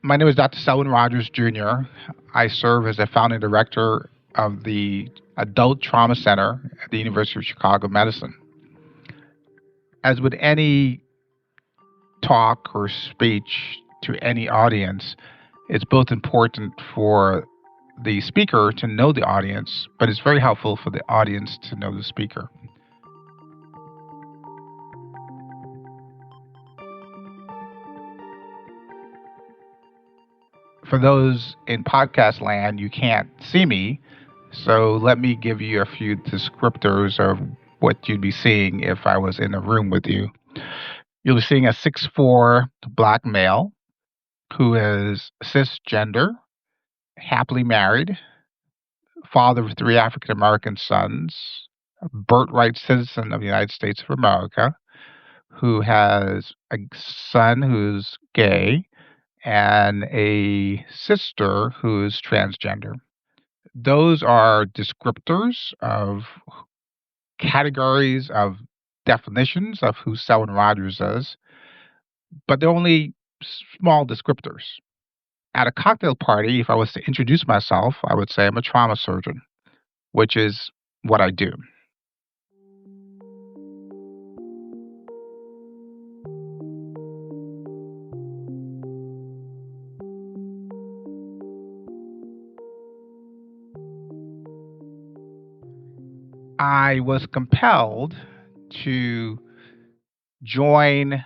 My name is Dr. Selwyn Rogers Jr. I serve as the founding director of the Adult Trauma Center at the University of Chicago Medicine. As with any talk or speech to any audience, it's both important for the speaker to know the audience, but it's very helpful for the audience to know the speaker. For those in podcast land, you can't see me, so let me give you a few descriptors of what you'd be seeing if I was in a room with you. You'll be seeing a 6'4" black male who is cisgender, happily married, father of 3 African American sons, a birthright citizen of the United States of America, who has a son who's gay and a sister who's transgender. Those are descriptors of categories of definitions of who Selwyn Rogers is, but they're only small descriptors. At a cocktail party, if I was to introduce myself, I would say I'm a trauma surgeon, which is what I do. I was compelled to join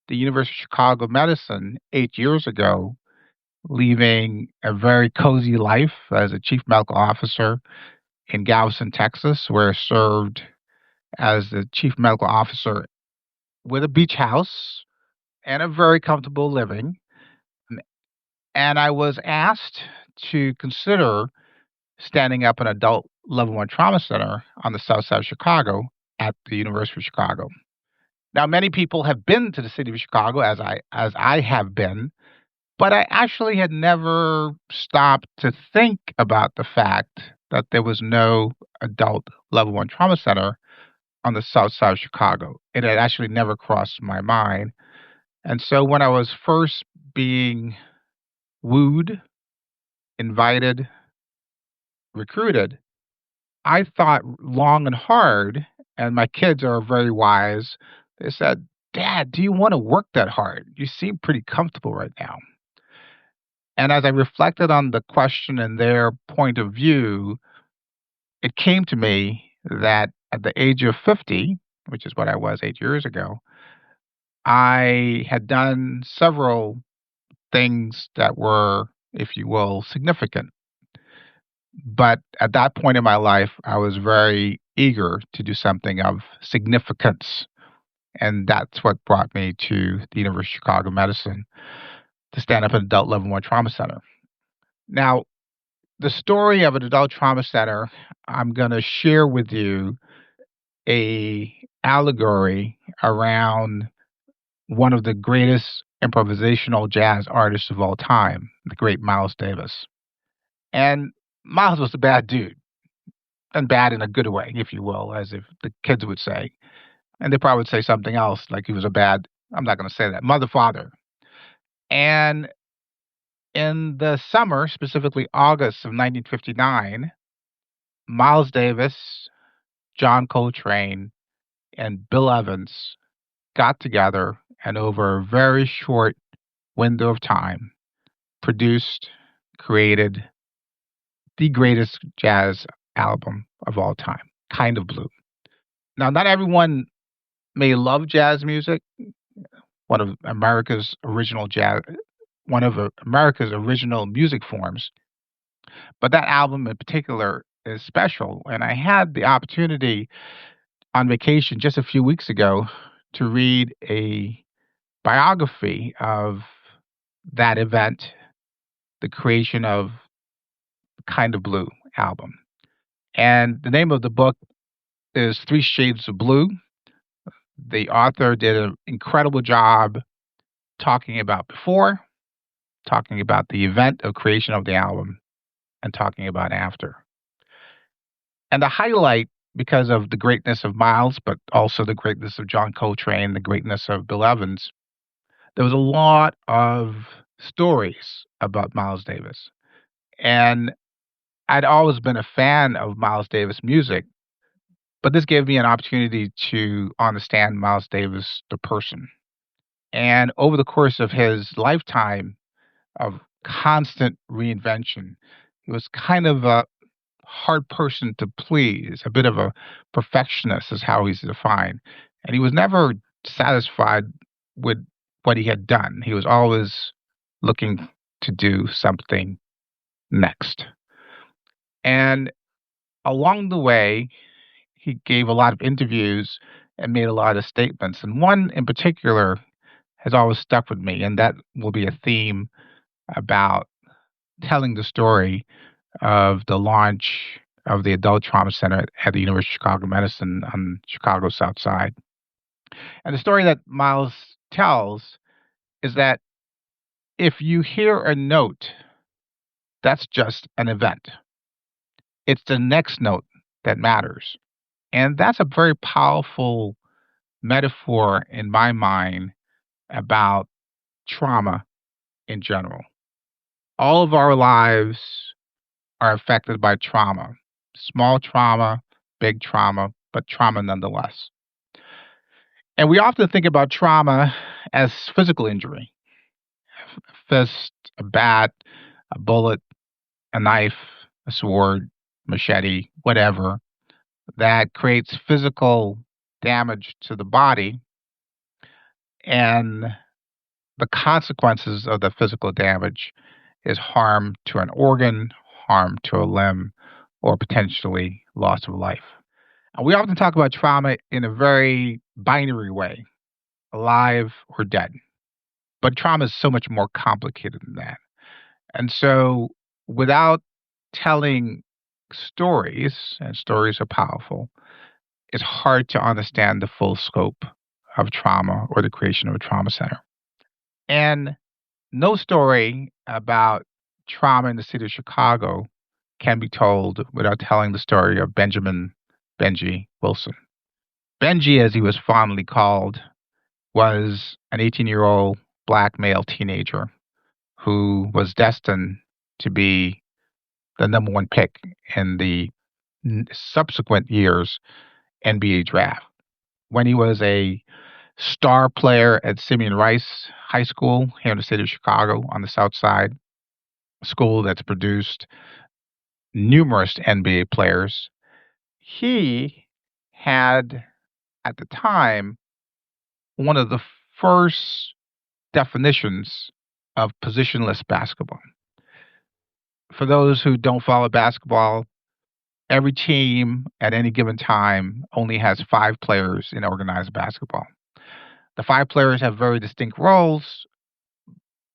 the University of Chicago Medicine 8 years ago, leaving a very cozy life as a chief medical officer in Galveston, Texas, where I served as the chief medical officer with a beach house and a very comfortable living. And I was asked to consider standing up an adult level 1 trauma center on the south side of Chicago at the University of Chicago. Now, many people have been to the city of Chicago, as I have been, but I actually had never stopped to think about the fact that there was no adult level 1 trauma center on the south side of Chicago. It had actually never crossed my mind. And so when I was first being wooed, invited, recruited, I thought long and hard, and my kids are very wise. They said, "Dad, do you want to work that hard? You seem pretty comfortable right now." And as I reflected on the question and their point of view, it came to me that at the age of 50, which is what I was 8 years ago, I had done several things that were, if you will, significant. But at that point in my life, I was very eager to do something of significance. And that's what brought me to the University of Chicago Medicine to stand up an adult level 1 trauma center. Now, the story of an adult trauma center, I'm going to share with you a allegory around one of the greatest improvisational jazz artists of all time, the great Miles Davis. And Miles was a bad dude, and bad in a good way, if you will, as if the kids would say. And they probably would say something else, like he was a bad, I'm not going to say that, mother, father. And in the summer, specifically August of 1959, Miles Davis, John Coltrane, and Bill Evans got together and over a very short window of time produced, created the greatest jazz album of all time, Kind of Blue. Now, not everyone may love jazz music. One of America's original music forms. But that album in particular is special. And I had the opportunity on vacation just a few weeks ago to read a biography of that event, the creation of Kind of Blue album. And the name of the book is 3 Shades of Blue. The author did an incredible job talking about before, talking about the event of creation of the album, and talking about after. And the highlight, because of the greatness of Miles, but also the greatness of John Coltrane, the greatness of Bill Evans, there was a lot of stories about Miles Davis. And I'd always been a fan of Miles Davis music, but this gave me an opportunity to understand Miles Davis, the person. And over the course of his lifetime of constant reinvention, he was kind of a hard person to please, a bit of a perfectionist, is how he's defined. And he was never satisfied with what he had done. He was always looking to do something next. And along the way, he gave a lot of interviews and made a lot of statements. And one in particular has always stuck with me, and that will be a theme about telling the story of the launch of the Adult Trauma Center at the University of Chicago Medicine on Chicago's South Side. And the story that Miles tells is that if you hear a note, that's just an event. It's the next note that matters. And that's a very powerful metaphor in my mind about trauma in general. All of our lives are affected by trauma, small trauma, big trauma, but trauma nonetheless. And we often think about trauma as physical injury: a fist, a bat, a bullet, a knife, a sword, machete, whatever, that creates physical damage to the body. And the consequences of the physical damage is harm to an organ, harm to a limb, or potentially loss of life. And we often talk about trauma in a very binary way: alive or dead. But trauma is so much more complicated than that. And so, without telling stories, and stories are powerful, it's hard to understand the full scope of trauma or the creation of a trauma center. And no story about trauma in the city of Chicago can be told without telling the story of Benjamin Benji Wilson. Benji, as he was fondly called, was an 18-year-old black male teenager who was destined to be the number one pick in the subsequent years NBA draft. When he was a star player at Simeon Rice High School here in the city of Chicago on the South Side, a school that's produced numerous NBA players, he had, at the time, one of the first definitions of positionless basketball. For those who don't follow basketball, every team at any given time only has 5 players in organized basketball. The 5 players have very distinct roles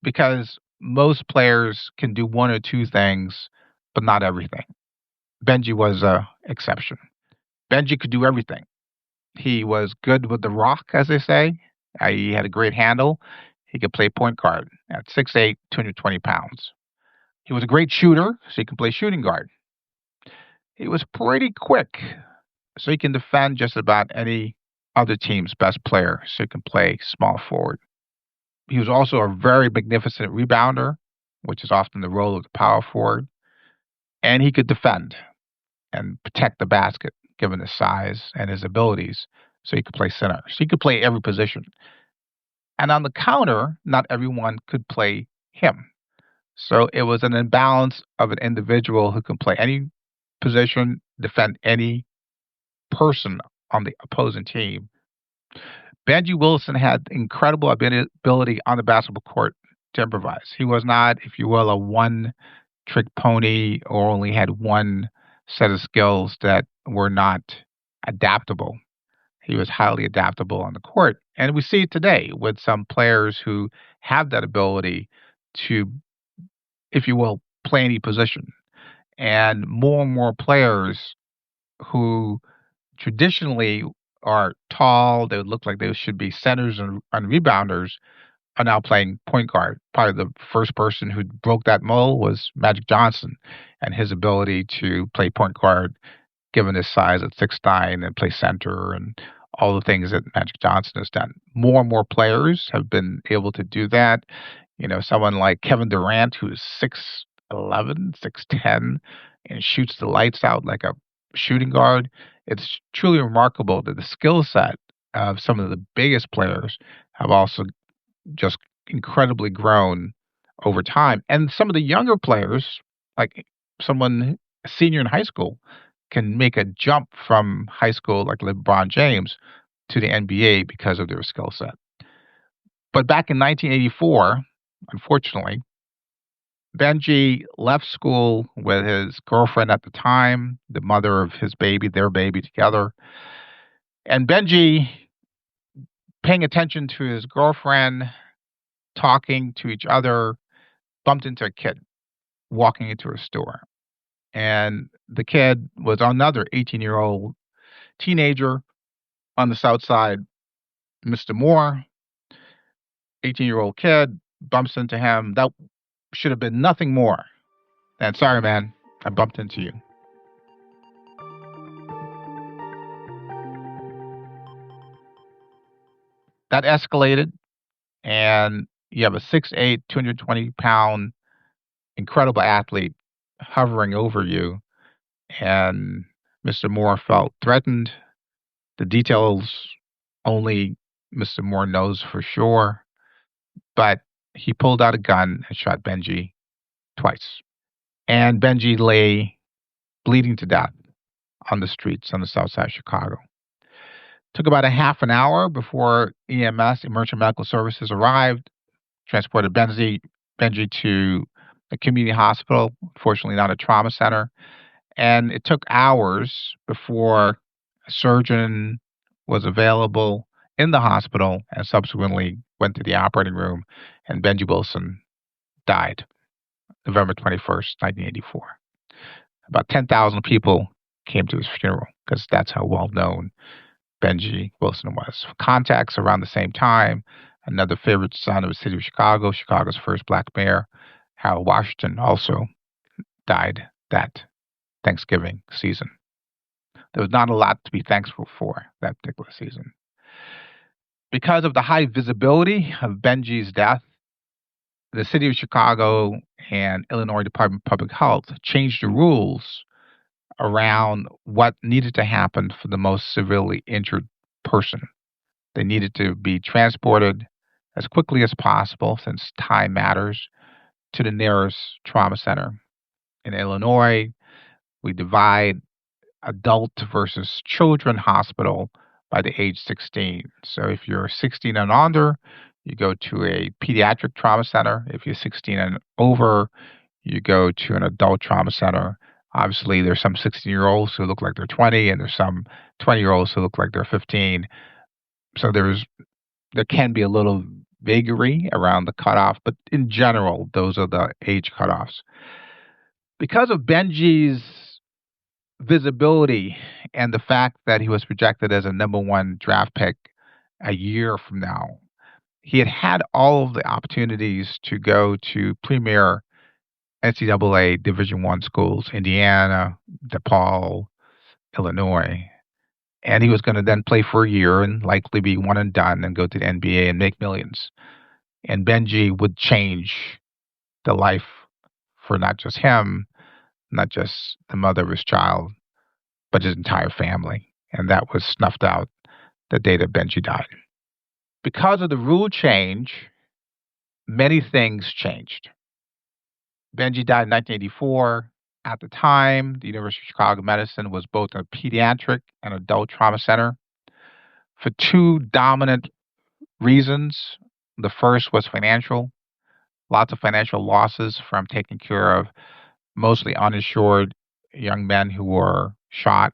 because most players can do one or two things, but not everything. Benji was an exception. Benji could do everything. He was good with the rock, as they say. He had a great handle. He could play point guard at 6'8", 220 pounds. He was a great shooter, so he could play shooting guard. He was pretty quick, so he can defend just about any other team's best player, so he can play small forward. He was also a very magnificent rebounder, which is often the role of the power forward. And he could defend and protect the basket, given his size and his abilities, so he could play center. So he could play every position. And on the counter, not everyone could play him. So it was an imbalance of an individual who can play any position, defend any person on the opposing team. Benji Wilson had incredible ability on the basketball court to improvise. He was not, if you will, a one-trick pony or only had one set of skills that were not adaptable. He was highly adaptable on the court. And we see it today with some players who have that ability to, if you will, play any position. And more players who traditionally are tall, they would look like they should be centers and rebounders, are now playing point guard. Probably the first person who broke that mold was Magic Johnson and his ability to play point guard, given his size at 6'9", and play center and all the things that Magic Johnson has done. More and more players have been able to do that. Someone like Kevin Durant, who's 6'11", 6'10", and shoots the lights out like a shooting guard. It's truly remarkable that the skill set of some of the biggest players have also just incredibly grown over time. And some of the younger players, like someone a senior in high school, can make a jump from high school, like LeBron James, to the NBA because of their skill set. But back in 1984, unfortunately, Benji left school with his girlfriend at the time, the mother of his baby, their baby together. And Benji, paying attention to his girlfriend, talking to each other, bumped into a kid walking into a store. And the kid was another 18-year-old teenager on the South Side. Mr. Moore, 18-year-old kid, bumps into him. That should have been nothing more than, sorry, man, I bumped into you. That escalated, and you have a 6'8", 220-pound, incredible athlete hovering over you, and Mr. Moore felt threatened. The details only Mr. Moore knows for sure, but he pulled out a gun and shot Benji twice. And Benji lay bleeding to death on the streets on the south side of Chicago. Took about a half an hour before EMS, Emergency Medical Services, arrived, transported Benji to a community hospital, fortunately not a trauma center. And it took hours before a surgeon was available in the hospital and subsequently went to the operating room, and Benji Wilson died November 21st, 1984. About 10,000 people came to his funeral because that's how well known Benji Wilson was. Contacts around the same time, another favorite son of the city of Chicago, Chicago's first black mayor, Harold Washington, also died that Thanksgiving season. There was not a lot to be thankful for that particular season. Because of the high visibility of Benji's death, the city of Chicago and Illinois Department of Public Health changed the rules around what needed to happen for the most severely injured person. They needed to be transported as quickly as possible, since time matters, to the nearest trauma center. In Illinois, we divide adult versus children hospital by the age 16. So if you're 16 and under, you go to a pediatric trauma center. If you're 16 and over, you go to an adult trauma center. Obviously, there's some 16-year-olds who look like they're 20, and there's some 20-year-olds who look like they're 15. So there can be a little vagary around the cutoff, but in general, those are the age cutoffs. Because of Benji's visibility and the fact that he was projected as a #1 draft pick a year from now, he had all of the opportunities to go to premier NCAA Division I schools, Indiana, DePaul, Illinois. And he was going to then play for a year and likely be one and done and go to the NBA and make millions. And Benji would change the life for not just him, not just the mother of his child, but his entire family. And that was snuffed out the day that Benji died. Because of the rule change, many things changed. Benji died in 1984. At the time, the University of Chicago Medicine was both a pediatric and adult trauma center for two dominant reasons. The first was financial. Lots of financial losses from taking care of mostly uninsured young men who were shot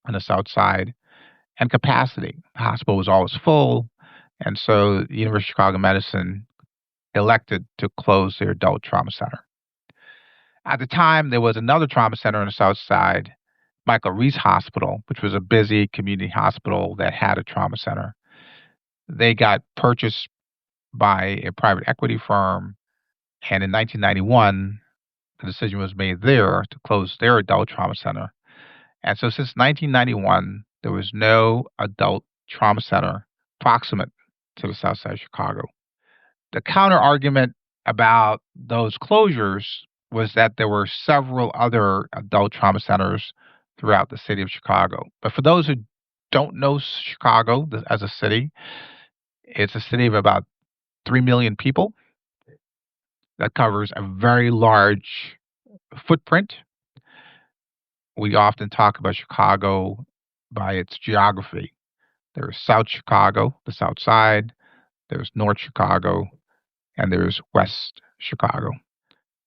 on the South Side, and capacity. The hospital was always full, and so the University of Chicago Medicine elected to close their adult trauma center. At the time, there was another trauma center on the South Side, Michael Reese Hospital, which was a busy community hospital that had a trauma center. They got purchased by a private equity firm, and in 1991, the decision was made there to close their adult trauma center. And so since 1991, there was no adult trauma center proximate to the South Side of Chicago. The counter argument about those closures was that there were several other adult trauma centers throughout the city of Chicago. But for those who don't know Chicago as a city, it's a city of about 3 million people that covers a very large footprint. We often talk about Chicago by its geography. There's South Chicago, the South Side, there's North Chicago, and there's West Chicago.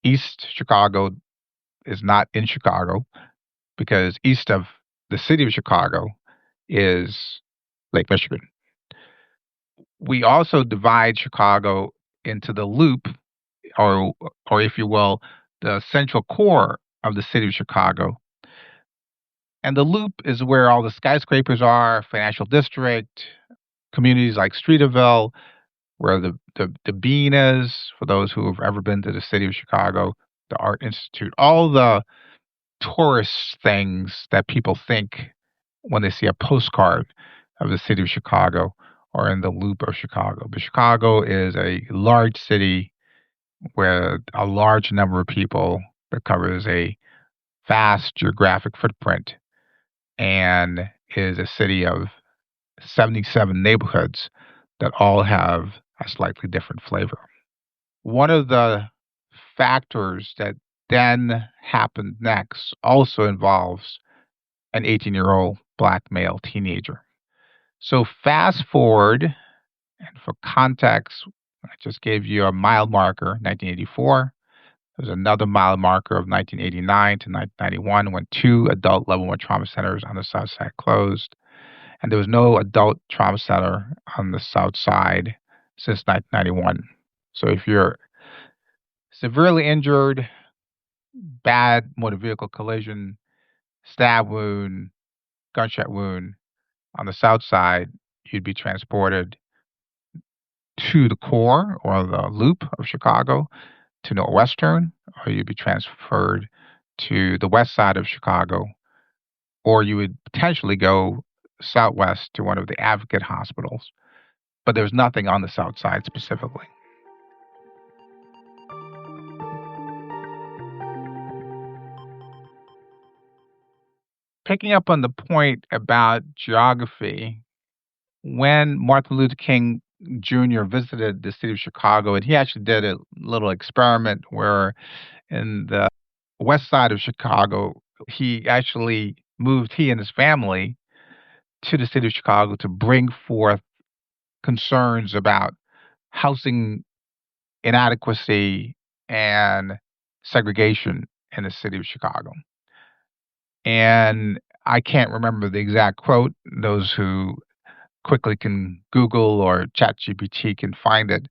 East Chicago is not in Chicago because east of the city of Chicago is Lake Michigan. We also divide Chicago into the loop, or if you will, the central core of the city of Chicago. And the loop is where all the skyscrapers are, financial district, communities like Streeterville, where the Bean is, for those who have ever been to the city of Chicago, the Art Institute, all the tourist things that people think when they see a postcard of the city of Chicago are in the loop of Chicago. But Chicago is a large city with a large number of people that covers a vast geographic footprint and is a city of 77 neighborhoods that all have a slightly different flavor. One of the factors that then happened next also involves an 18-year-old black male teenager. So fast forward, and for context, I just gave you a mile marker, 1984. There's another mile marker of 1989 to 1991 when 2 adult level 1 trauma centers on the South Side closed. And there was no adult trauma center on the South Side since 1991. So if you're severely injured, bad motor vehicle collision, stab wound, gunshot wound on the South Side, you'd be transported to the core or the loop of Chicago to Northwestern, or you'd be transferred to the west side of Chicago, or you would potentially go southwest to one of the Advocate hospitals. But there's nothing on the South Side specifically. Picking up on the point about geography, when Martin Luther King Jr. visited the city of Chicago, and he actually did a little experiment where in the west side of Chicago, he and his family to the city of Chicago to bring forth concerns about housing inadequacy and segregation in the city of Chicago. And I can't remember the exact quote. Those who quickly can Google or ChatGPT can find it.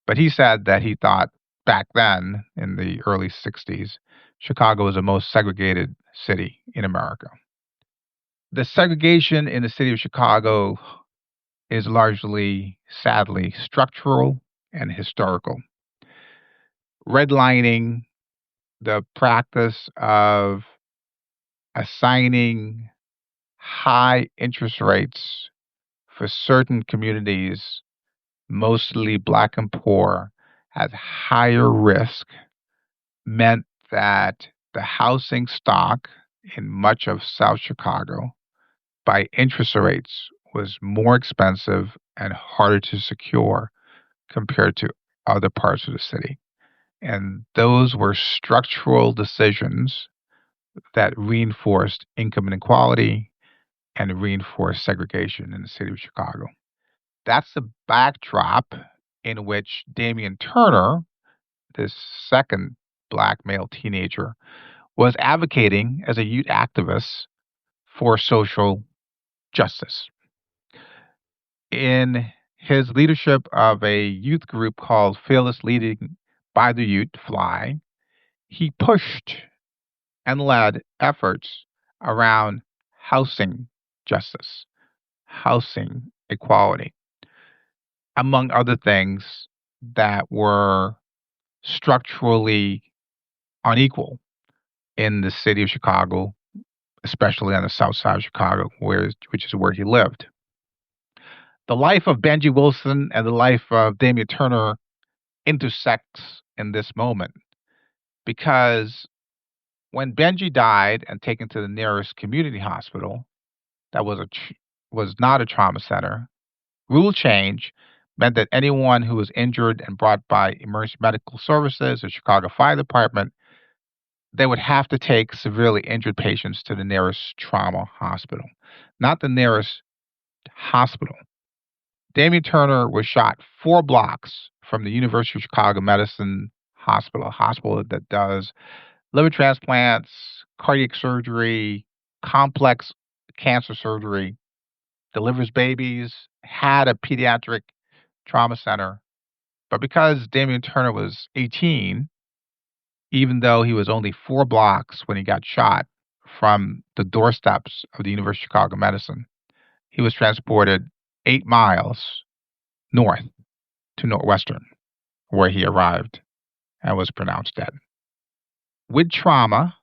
But he said that he thought back then, in the early 60s, Chicago was the most segregated city in America. The segregation in the city of Chicago is largely, sadly, structural and historical. Redlining, the practice of assigning high interest rates for certain communities, mostly black and poor, at higher risk, meant that the housing stock in much of South Chicago, by interest rates, was more expensive and harder to secure compared to other parts of the city. And those were structural decisions that reinforced income inequality and reinforced segregation in the city of Chicago. That's the backdrop in which Damian Turner, this second black male teenager, was advocating as a youth activist for social justice. In his leadership of a youth group called Fearless Leading by the Youth, FLY, he pushed and led efforts around housing justice, housing equality, among other things that were structurally unequal in the city of Chicago, especially on the south side of Chicago, which is where he lived. The life of Benji Wilson and the life of Damian Turner intersects in this moment because when Benji died and taken to the nearest community hospital that was not a trauma center, rule change meant that anyone who was injured and brought by emergency medical services or Chicago Fire Department, they would have to take severely injured patients to the nearest trauma hospital, not the nearest hospital. Damien Turner was shot 4 blocks from the University of Chicago Medicine Hospital, a hospital that does liver transplants, cardiac surgery, complex cancer surgery, delivers babies, had a pediatric trauma center. But because Damien Turner was 18, even though he was only 4 blocks when he got shot from the doorsteps of the University of Chicago Medicine, he was transported 8 miles north to Northwestern, where he arrived and was pronounced dead. With trauma,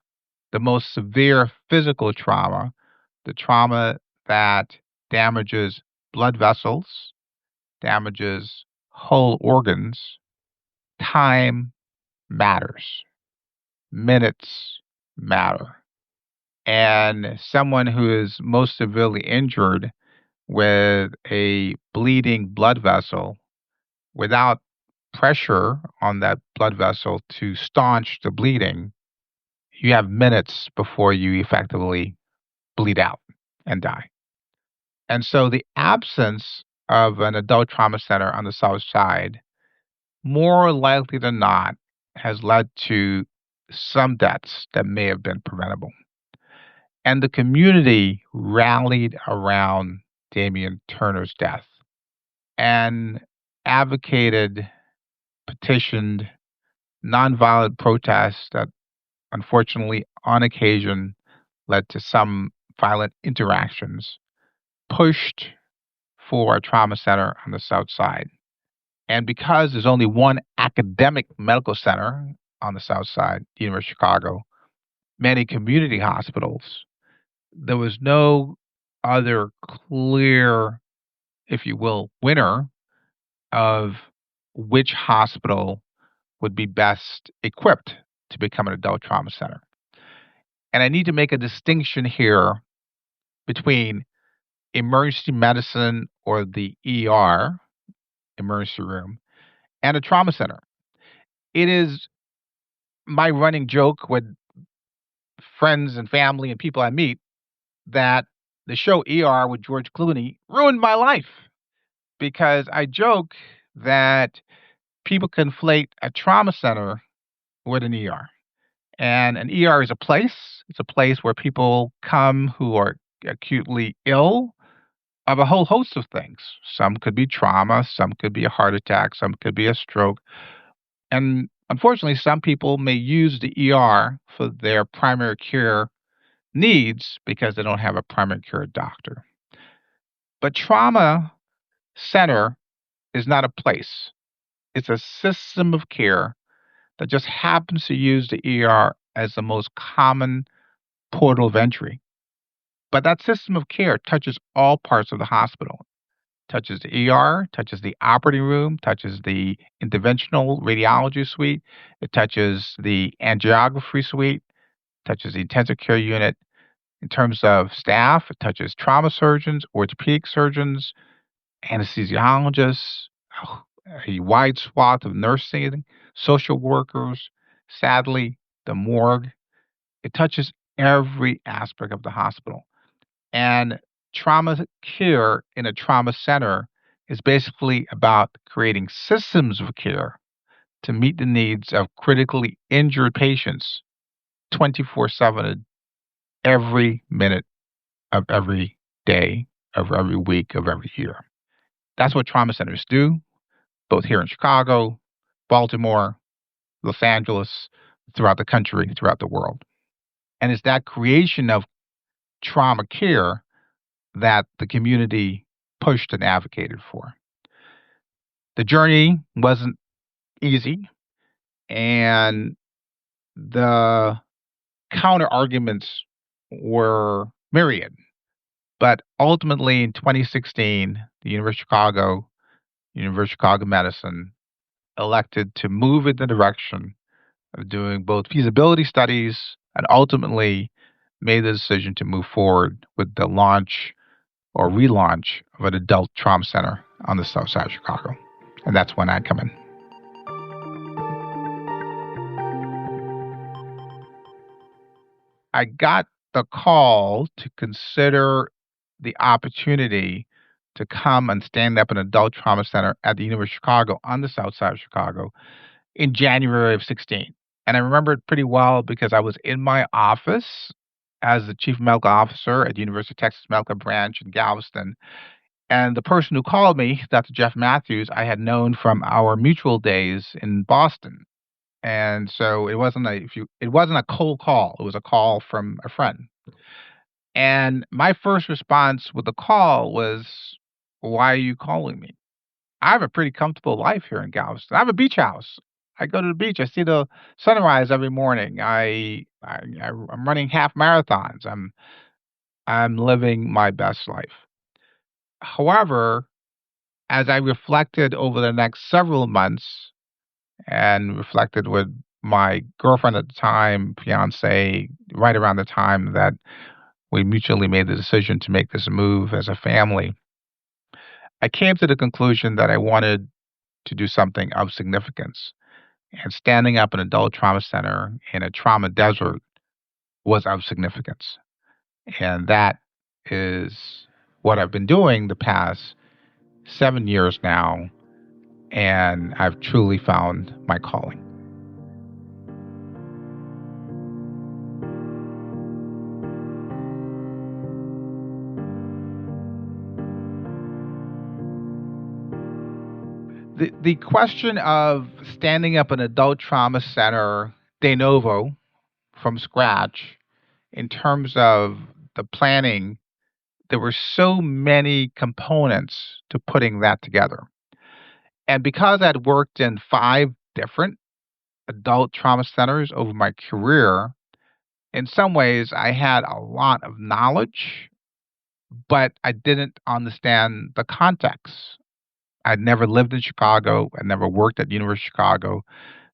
the most severe physical trauma, the trauma that damages blood vessels, damages whole organs, time matters. Minutes matter. And someone who is most severely injured with a bleeding blood vessel without pressure on that blood vessel to staunch the bleeding, you have minutes before you effectively bleed out and die. And so the absence of an adult trauma center on the South Side, more likely than not, has led to some deaths that may have been preventable. And the community rallied around Damien Turner's death and advocated, petitioned nonviolent protests that unfortunately on occasion led to some violent interactions, pushed for a trauma center on the South Side. And because there's only one academic medical center on the South Side, the University of Chicago, many community hospitals, there was no other clear, if you will, winner of which hospital would be best equipped to become an adult trauma center. And I need to make a distinction here between emergency medicine or the ER, emergency room, and a trauma center. It is my running joke with friends and family and people I meet that the show ER with George Clooney ruined my life because I joke that people conflate a trauma center with an ER. And an ER is a place. It's a place where people come who are acutely ill of a whole host of things. Some could be trauma, some could be a heart attack, some could be a stroke. And unfortunately, some people may use the ER for their primary care needs because they don't have a primary care doctor. But trauma center is not a place. It's a system of care that just happens to use the ER as the most common portal of entry. But that system of care touches all parts of the hospital. Touches the ER, touches the operating room, touches the interventional radiology suite, it touches the angiography suite, touches the intensive care unit. In terms of staff, it touches trauma surgeons, orthopedic surgeons, anesthesiologists, a wide swath of nursing, social workers, sadly, the morgue. It touches every aspect of the hospital. And trauma care in a trauma center is basically about creating systems of care to meet the needs of critically injured patients 24/7, every minute of every day, of every week, of every year. That's what trauma centers do, both here in Chicago, Baltimore, Los Angeles, throughout the country, throughout the world. And it's that creation of trauma care that the community pushed and advocated for. The journey wasn't easy, and the counter arguments were myriad. But ultimately, in 2016, the University of Chicago Medicine, elected to move in the direction of doing both feasibility studies and ultimately made the decision to move forward with the launch or relaunch of an adult trauma center on the south side of Chicago. And that's when I come in. I got the call to consider the opportunity to come and stand up an adult trauma center at the University of Chicago on the south side of Chicago in January of 16. And I remember it pretty well because I was in my office as the chief medical officer at the University of Texas Medical Branch in Galveston. And the person who called me, Dr. Jeff Matthews, I had known from our mutual days in Boston. And so it wasn't a cold call. It was a call from a friend. And my first response with the call was, "Why are you calling me? I have a pretty comfortable life here in Galveston. I have a beach house. I go to the beach. I see the sunrise every morning. I'm running half marathons. I'm living my best life." However, as I reflected over the next several months and reflected with my girlfriend at the time, fiance, right around the time that we mutually made the decision to make this move as a family, I came to the conclusion that I wanted to do something of significance. And standing up an adult trauma center in a trauma desert was of significance. And that is what I've been doing the past 7 years now. And I've truly found my calling. The question of standing up an adult trauma center de novo from scratch, in terms of the planning, there were so many components to putting that together. And because I'd worked in 5 different adult trauma centers over my career, in some ways I had a lot of knowledge, but I didn't understand the context. I'd never lived in Chicago. I never worked at the University of Chicago.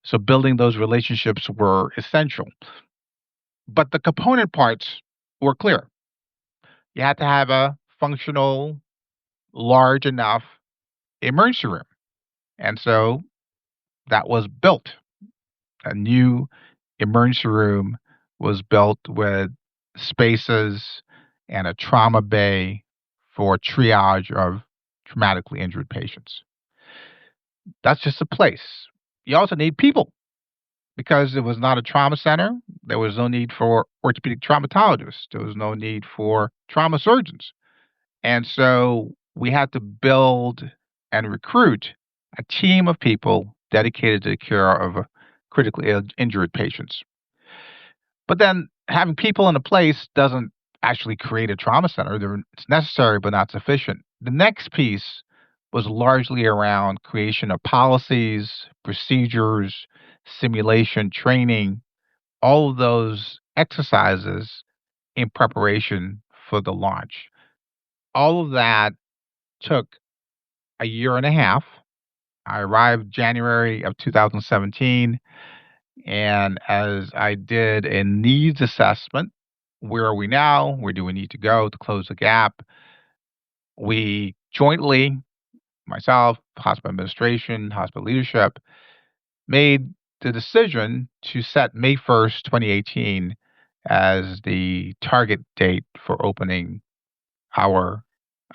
So building those relationships were essential. But the component parts were clear. You had to have a functional, large enough emergency room. And so that was built. A new emergency room was built with spaces and a trauma bay for triage of traumatically injured patients. That's just a place. You also need people because it was not a trauma center. There was no need for orthopedic traumatologists. There was no need for trauma surgeons. And so we had to build and recruit a team of people dedicated to the care of critically injured patients. But then having people in a place doesn't actually create a trauma center. It's necessary, but not sufficient. The next piece was largely around creation of policies, procedures, simulation, training, all of those exercises in preparation for the launch. All of that took a year and a half. I arrived January of 2017. And as I did a needs assessment, where are we now? Where do we need to go to close the gap? We jointly, myself, hospital administration, hospital leadership, made the decision to set May 1st, 2018 as the target date for opening our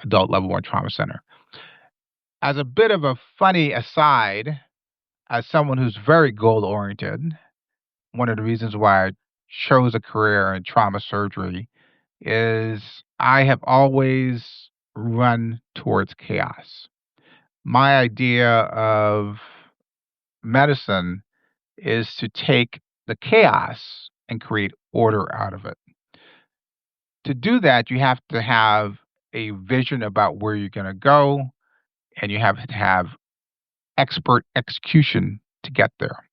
adult level 1 trauma center. As a bit of a funny aside, as someone who's very goal oriented, one of the reasons why I chose a career in trauma surgery is I have always run towards chaos. My idea of medicine is to take the chaos and create order out of it. To do that, you have to have a vision about where you're going to go, and you have to have expert execution to get there.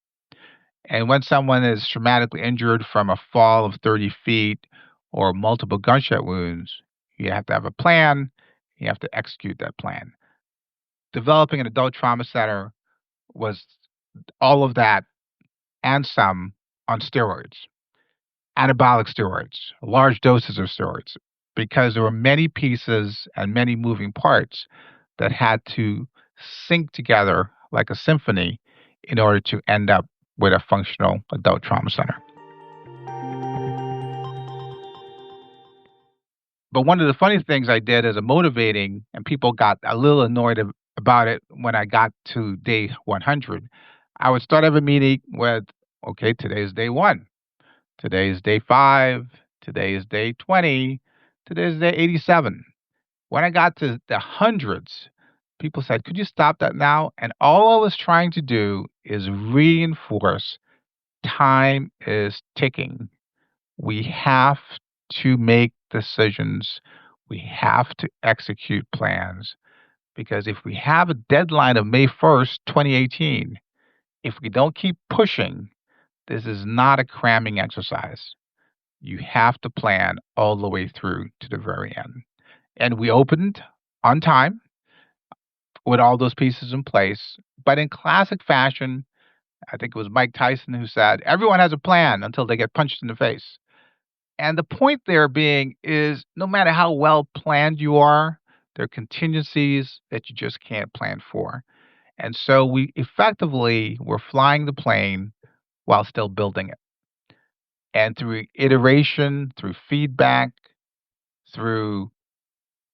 And when someone is traumatically injured from a fall of 30 feet or multiple gunshot wounds, you have to have a plan. You have to execute that plan. Developing an adult trauma center was all of that and some on steroids, anabolic steroids, large doses of steroids, because there were many pieces and many moving parts that had to sync together like a symphony in order to end up with a functional adult trauma center. But one of the funny things I did as a motivating, and people got a little annoyed about it when I got to day 100, I would start every meeting with, okay, today is day one. Today is day five. Today is day 20. Today is day 87. When I got to the hundreds, people said, could you stop that now? And all I was trying to do is reinforce time is ticking. We have to make decisions. We have to execute plans. Because if we have a deadline of May 1st, 2018, if we don't keep pushing, this is not a cramming exercise. You have to plan all the way through to the very end. And we opened on time with all those pieces in place. But in classic fashion, I think it was Mike Tyson who said, everyone has a plan until they get punched in the face. And the point there being is no matter how well planned you are, there are contingencies that you just can't plan for. And so we effectively were flying the plane while still building it. And through iteration, through feedback, through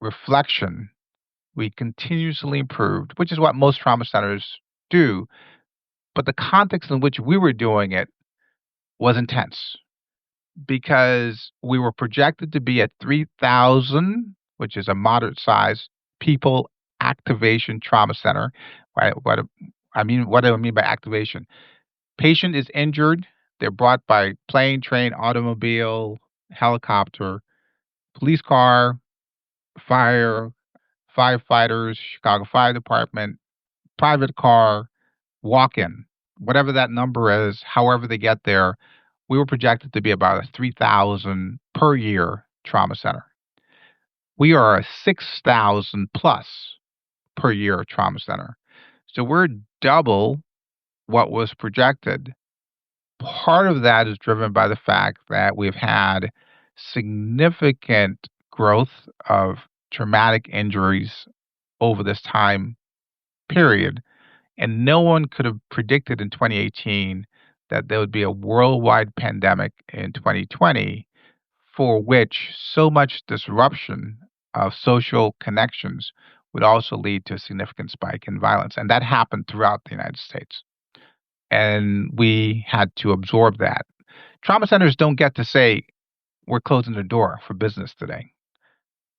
reflection, we continuously improved, which is what most trauma centers do. But the context in which we were doing it was intense because we were projected to be at 3,000, which is a moderate size people activation trauma center. Right? What do I mean by activation? Patient is injured. They're brought by plane, train, automobile, helicopter, police car, fire, firefighters, Chicago Fire Department, private car, walk in, whatever that number is, however they get there. We were projected to be about a 3,000 per year trauma center. We are a 6,000 plus per year trauma center. So we're double what was projected. Part of that is driven by the fact that we've had significant growth of traumatic injuries over this time period. And no one could have predicted in 2018 that there would be a worldwide pandemic in 2020 for which so much disruption of social connections would also lead to a significant spike in violence. And that happened throughout the United States. And we had to absorb that. Trauma centers don't get to say, we're closing the door for business today.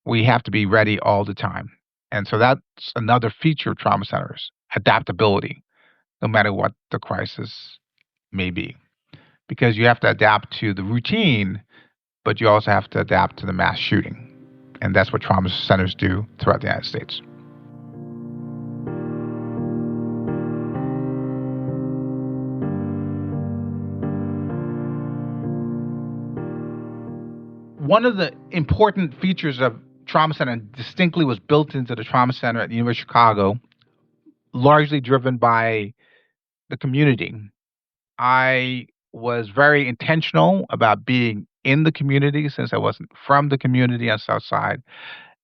We have to be ready all the time. And so that's another feature of trauma centers, adaptability, no matter what the crisis may be. Because you have to adapt to the routine, but you also have to adapt to the mass shooting. And that's what trauma centers do throughout the United States. One of the important features of trauma center, and distinctly was built into the trauma center at the University of Chicago, largely driven by the community. I was very intentional about being in the community since I wasn't from the community on South Side.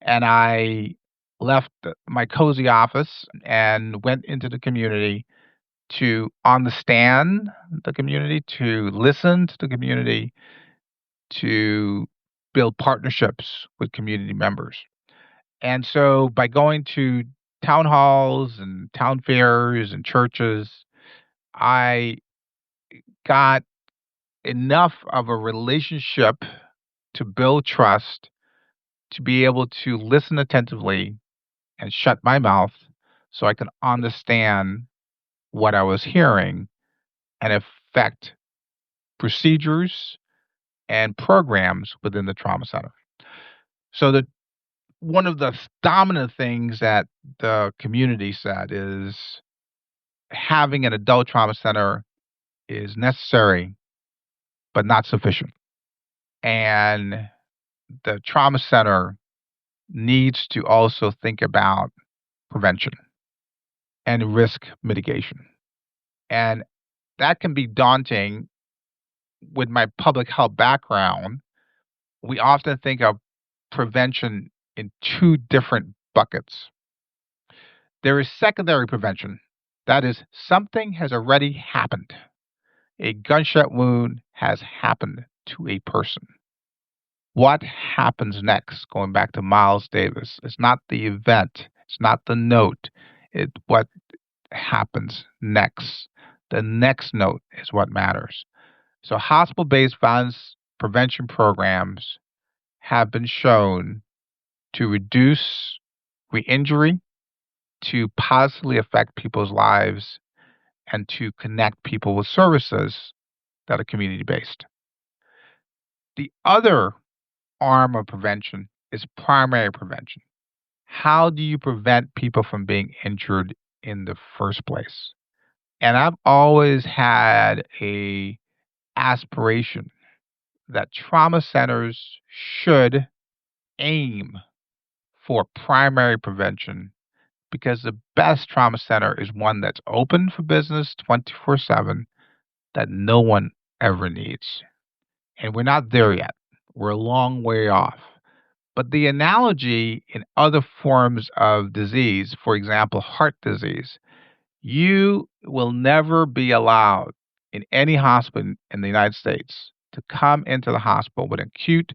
And I left my cozy office and went into the community to understand the community, to listen to the community, to build partnerships with community members. And so by going to town halls and town fairs and churches, I got enough of a relationship to build trust, to be able to listen attentively and shut my mouth so I can understand what I was hearing and affect procedures and programs within the trauma center. So that one of the dominant things that the community said is having an adult trauma center is necessary but not sufficient. And the trauma center needs to also think about prevention and risk mitigation. And that can be daunting. With my public health background, we often think of prevention in two different buckets. There is secondary prevention. That is, something has already happened. A gunshot wound has happened to a person. What happens next? Going back to Miles Davis, it's not the event, it's not the note, it's what happens next. The next note is what matters. So, hospital based violence prevention programs have been shown to reduce re injury, to positively affect people's lives, and to connect people with services that are community based. The other arm of prevention is primary prevention. How do you prevent people from being injured in the first place? And I've always had a aspiration that trauma centers should aim for primary prevention because the best trauma center is one that's open for business 24/7 that no one ever needs. And we're not there yet. We're a long way off. But the analogy in other forms of disease, for example, heart disease, you will never be allowed in any hospital in the United States to come into the hospital with acute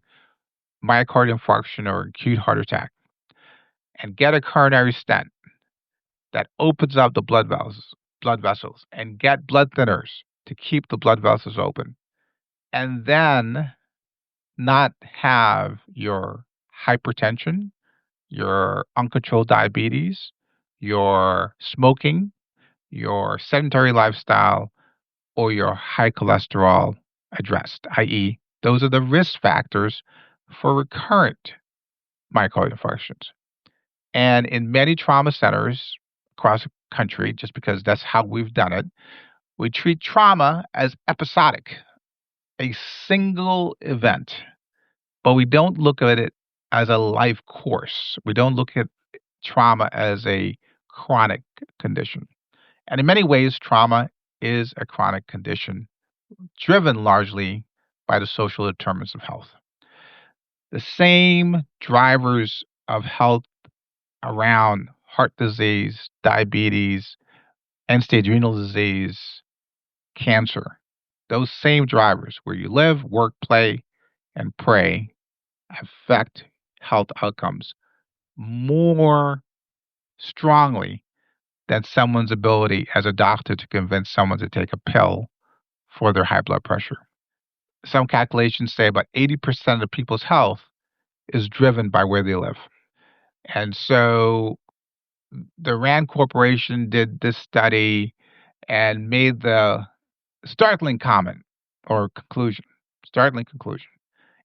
myocardial infarction or acute heart attack and get a coronary stent that opens up the blood vessels and get blood thinners to keep the blood vessels open and then not have your hypertension, your uncontrolled diabetes, your smoking, your sedentary lifestyle, or your high cholesterol addressed, i.e., those are the risk factors for recurrent myocardial infarctions. And in many trauma centers across the country, just because that's how we've done it, we treat trauma as episodic, a single event, but we don't look at it as a life course. We don't look at trauma as a chronic condition. And in many ways, trauma is a chronic condition driven largely by the social determinants of health. The same drivers of health around heart disease, diabetes, end stage renal disease, cancer, those same drivers where you live, work, play, and pray affect health outcomes more strongly than someone's ability as a doctor to convince someone to take a pill for their high blood pressure. Some calculations say about 80% of people's health is driven by where they live. And so the Rand Corporation did this study and made the startling comment or conclusion. Startling conclusion.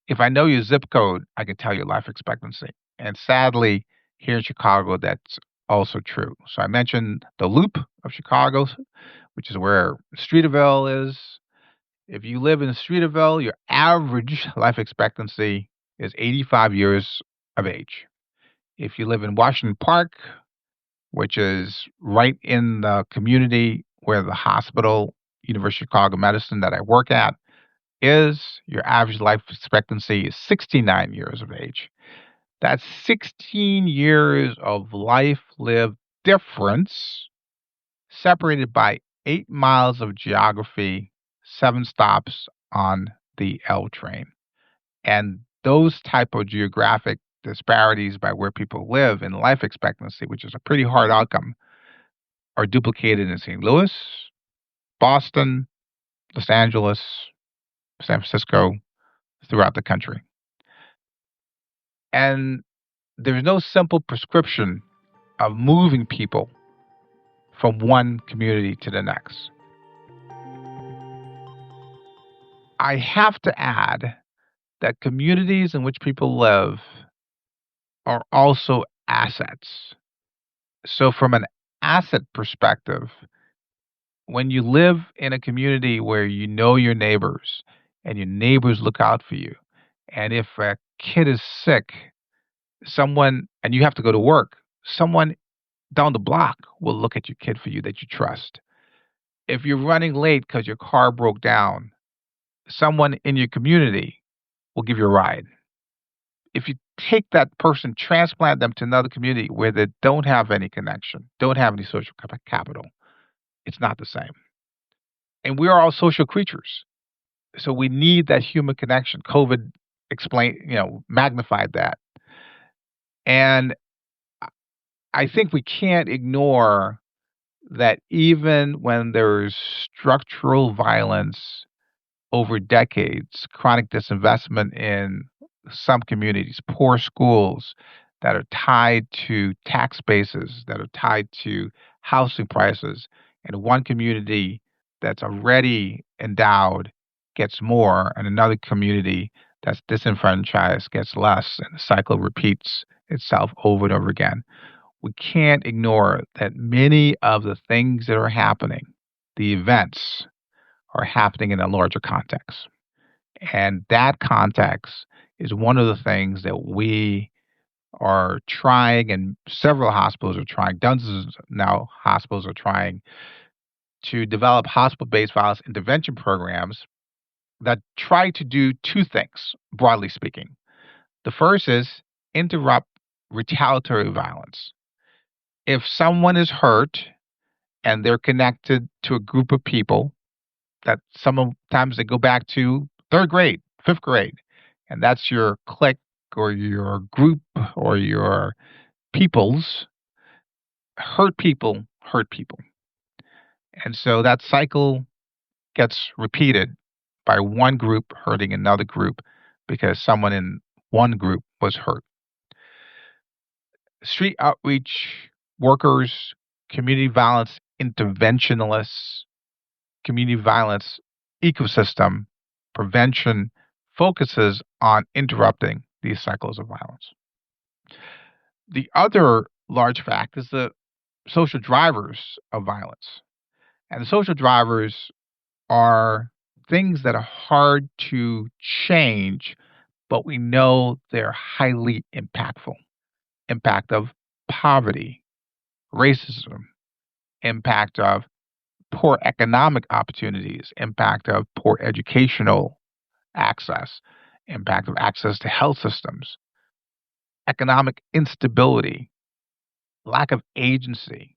If I know your zip code, I can tell your life expectancy. And sadly, here in Chicago, that's also true. So I mentioned the loop of Chicago, which is where Streeterville is. If you live in Streeterville, your average life expectancy is 85 years of age. If you live in Washington Park, which is right in the community where the hospital, University of Chicago Medicine, that I work at, is, your average life expectancy is 69 years of age. That's 16 years of life lived difference, separated by 8 miles of geography, 7 stops on the L train. And those type of geographic disparities by where people live in life expectancy, which is a pretty hard outcome, are duplicated in St. Louis, Boston, Los Angeles, San Francisco, throughout the country. And there's no simple prescription of moving people from one community to the next. I have to add that communities in which people live are also assets. So, from an asset perspective, when you live in a community where you know your neighbors and your neighbors look out for you, and if a kid is sick, someone, and you have to go to work, someone down the block will look at your kid for you that you trust. If you're running late because your car broke down, someone in your community will give you a ride. If you take that person, transplant them to another community where they don't have any connection, don't have any social capital, it's not the same. And we are all social creatures. So we need that human connection. COVID magnified that. And I think we can't ignore that even when there's structural violence over decades, chronic disinvestment in some communities, poor schools that are tied to tax bases, that are tied to housing prices, and one community that's already endowed gets more, and another community that's disenfranchised gets less, and the cycle repeats itself over and over again. We can't ignore that many of the things that are happening, the events, are happening in a larger context. And that context is one of the things that we are trying, and several hospitals are trying, dozens now hospitals are trying to develop hospital based violence intervention programs that try to do two things, broadly speaking. The first is interrupt retaliatory violence. If someone is hurt and they're connected to a group of people that sometimes they go back to third grade, fifth grade, and that's your clique or your group or your peoples. Hurt people. And so that cycle gets repeated by one group hurting another group because someone in one group was hurt. Street outreach workers, community violence interventionalists, community violence ecosystem prevention focuses on interrupting these cycles of violence. The other large fact is the social drivers of violence. And the social drivers are things that are hard to change, but we know they're highly impactful. Impact of poverty, racism, impact of poor economic opportunities, impact of poor educational access, impact of access to health systems, economic instability, lack of agency.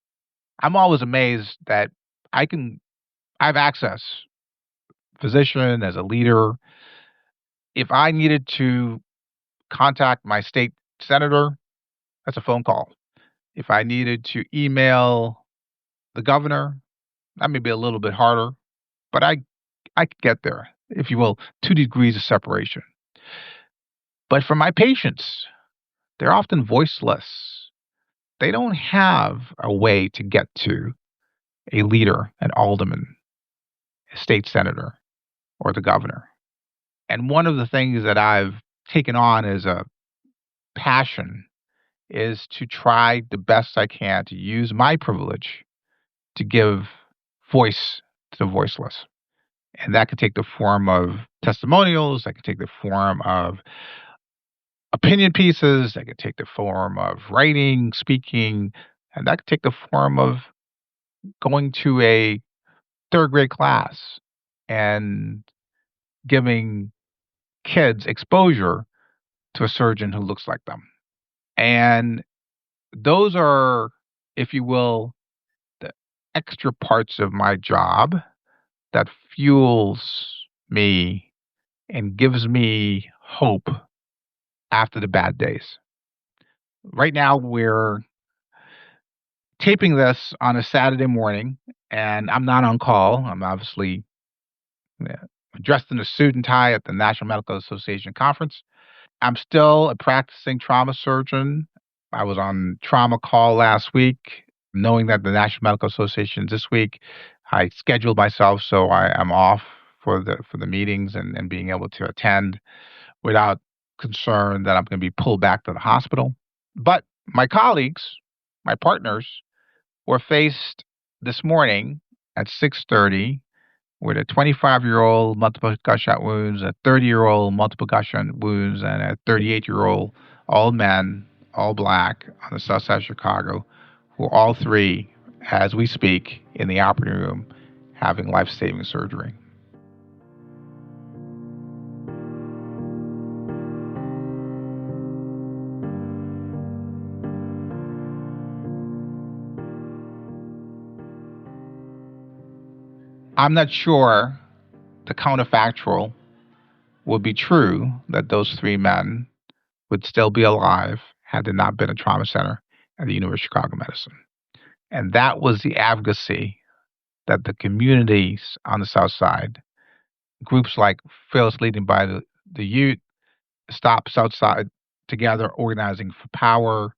I'm always amazed that I have access, physician, as a leader. If I needed to contact my state senator, that's a phone call. If I needed to email the governor, that may be a little bit harder, but I could get there, if you will, 2 degrees of separation. But for my patients, they're often voiceless. They don't have a way to get to a leader, an alderman, a state senator, or the governor. And one of the things that I've taken on as a passion is to try the best I can to use my privilege to give voice to the voiceless. And that could take the form of testimonials, that could take the form of opinion pieces, that could take the form of writing, speaking, and that could take the form of going to a third grade class and giving kids exposure to a surgeon who looks like them. And those are, if you will, the extra parts of my job that fuels me and gives me hope after the bad days. Right now, we're taping this on a Saturday morning, and I'm not on call. I'm obviously dressed in a suit and tie at the National Medical Association conference. I'm still a practicing trauma surgeon. I was on trauma call last week, knowing that the National Medical Association is this week. I scheduled myself so I am off for the meetings and being able to attend without concern that I'm going to be pulled back to the hospital. But my colleagues, my partners, were faced this morning at 6:30 with a 25-year-old multiple gunshot wounds, a 30-year-old multiple gunshot wounds, and a 38-year-old, all men, all black, on the south side of Chicago, who all three, as we speak, in the operating room, having life-saving surgery. I'm not sure the counterfactual would be true that those three men would still be alive had there not been a trauma center at the University of Chicago Medicine. And that was the advocacy that the communities on the South Side, groups like Fearless Leading by the Youth, Stop Southside Together, Organizing for Power,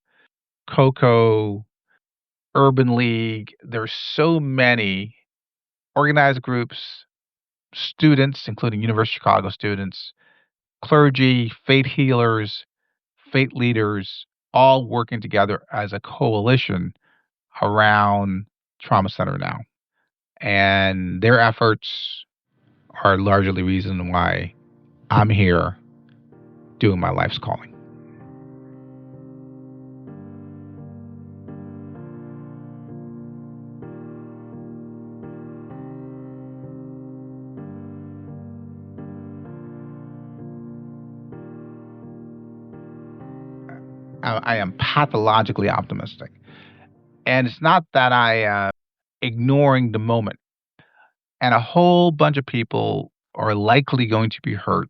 COCO, Urban League. There's so many organized groups, students, including University of Chicago students, clergy, faith healers, faith leaders, all working together as a coalition around Trauma Center now. And their efforts are largely the reason why I'm here doing my life's calling. I am pathologically optimistic. And it's not that I ignoring the moment. And a whole bunch of people are likely going to be hurt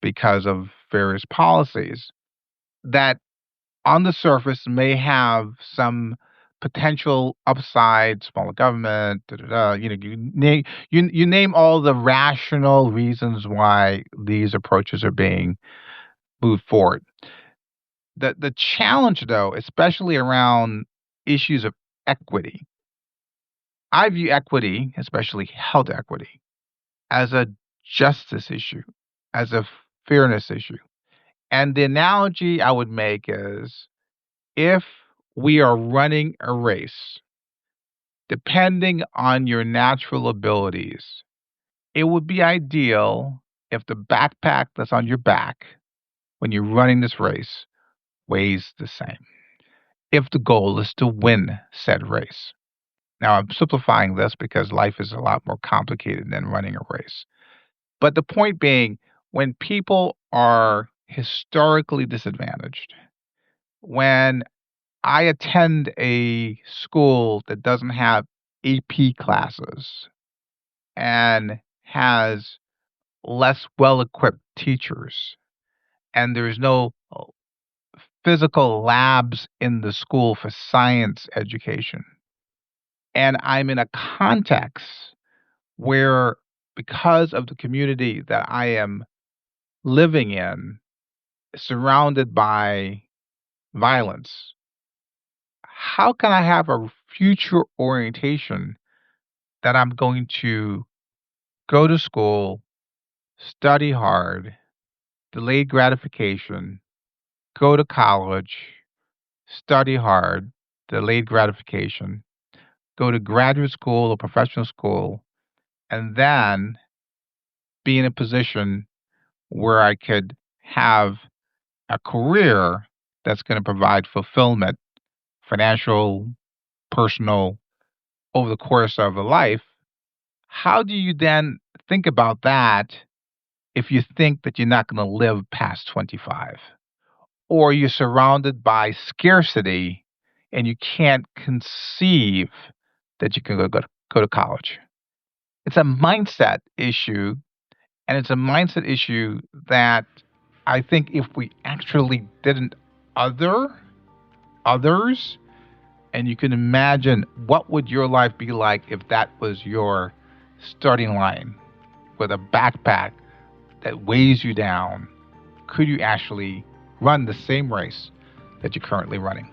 because of various policies that on the surface may have some potential upside, smaller government, da, da, da. You name all the rational reasons why these approaches are being moved forward. The challenge, though, especially around issues of equity, I view equity, especially health equity, as a justice issue, as a fairness issue. And the analogy I would make is if we are running a race, depending on your natural abilities, it would be ideal if the backpack that's on your back when you're running this race weighs the same, if the goal is to win said race. Now, I'm simplifying this because life is a lot more complicated than running a race. But the point being, when people are historically disadvantaged, when I attend a school that doesn't have AP classes and has less well equipped teachers, and there's no physical labs in the school for science education, and I'm in a context where, because of the community that I am living in, surrounded by violence, how can I have a future orientation that I'm going to go to school, study hard, delayed gratification, go to college, study hard, delayed gratification, go to graduate school or professional school, and then be in a position where I could have a career that's going to provide fulfillment, financial, personal, over the course of a life. How do you then think about that if you think that you're not going to live past 25? Or you're surrounded by scarcity and you can't conceive that you can go to college? It's a mindset issue, and it's a mindset issue that I think if we actually didn't others, and you can imagine what would your life be like if that was your starting line with a backpack that weighs you down, could you actually run the same race that you're currently running?